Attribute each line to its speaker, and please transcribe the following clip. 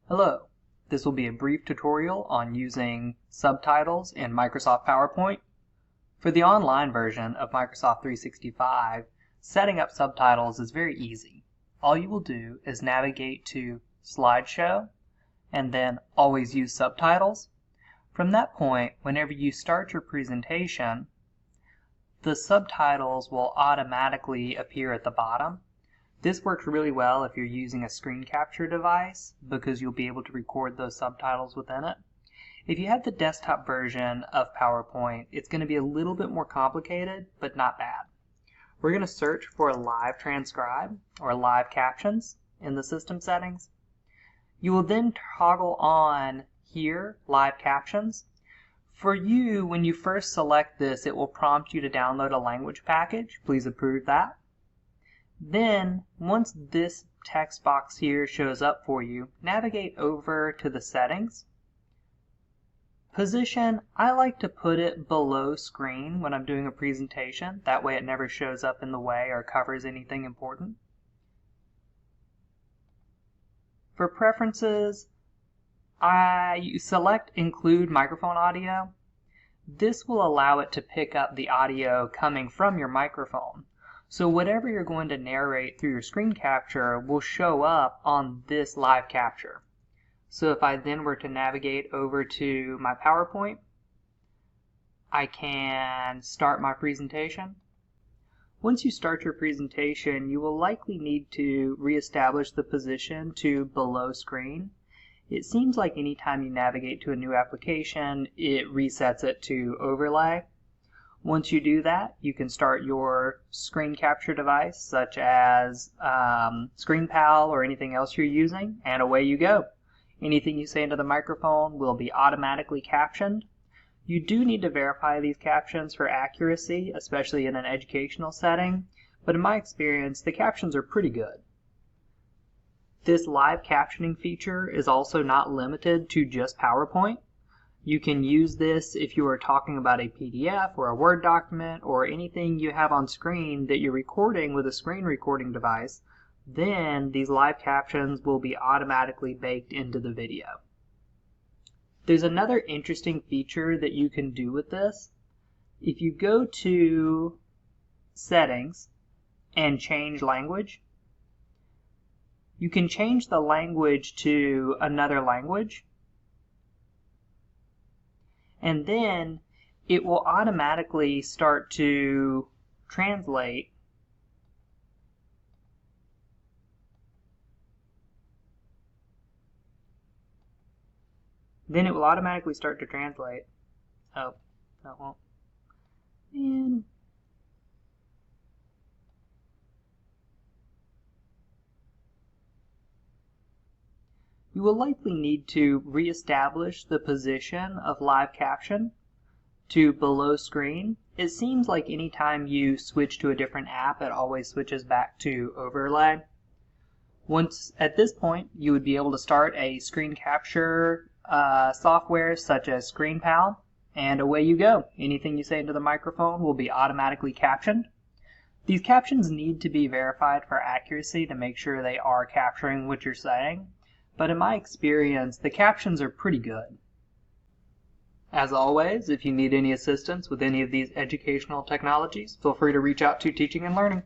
Speaker 1: Hello, this will be a brief tutorial on using subtitles in Microsoft PowerPoint. For the online version of Microsoft 365, setting up subtitles is very easy. All you will do is navigate to Slideshow and then Always Use Subtitles. From that point, whenever you start your presentation, the subtitles will automatically appear at the bottom. This works really well if you're using a screen capture device because you'll be able to record those subtitles within it. If you have the desktop version of PowerPoint, it's going to be a little bit more complicated, but not bad. We're going to search for Live Transcribe or Live Captions in the system settings. You will then toggle on here, Live Captions. For you, when you first select this, it will prompt you to download a language package. Please approve that. Then, once this text box here shows up for you, navigate over to the settings. Position, I like to put it below screen when I'm doing a presentation. That way it never shows up in the way or covers anything important. For preferences, I select Include Microphone Audio. This will allow it to pick up the audio coming from your microphone. So whatever you're going to narrate through your screen capture will show up on this live capture. So if I then were to navigate over to my PowerPoint, I can start my presentation. Once you start your presentation, you will likely need to reestablish the position to below screen. It seems like anytime you navigate to a new application, it resets it to overlay. Once you do that, you can start your screen capture device, such as ScreenPal or anything else you're using, and away you go. Anything you say into the microphone will be automatically captioned. You do need to verify these captions for accuracy, especially in an educational setting, but in my experience, the captions are pretty good. This live captioning feature is also not limited to just PowerPoint. You can use this if you are talking about a PDF or a Word document or anything you have on screen that you're recording with a screen recording device. Then these live captions will be automatically baked into the video. There's another interesting feature that you can do with this. If you go to Settings and change language, you can change the language to another language. And then it will automatically start to translate Oh, that won't. And you will likely need to reestablish the position of live caption to below screen. It seems like anytime you switch to a different app, it always switches back to overlay. Once at this point, you would be able to start a screen capture software such as ScreenPal, and away you go. Anything you say into the microphone will be automatically captioned. These captions need to be verified for accuracy to make sure they are capturing what you're saying. But in my experience, the captions are pretty good. As always, if you need any assistance with any of these educational technologies, feel free to reach out to Teaching and Learning.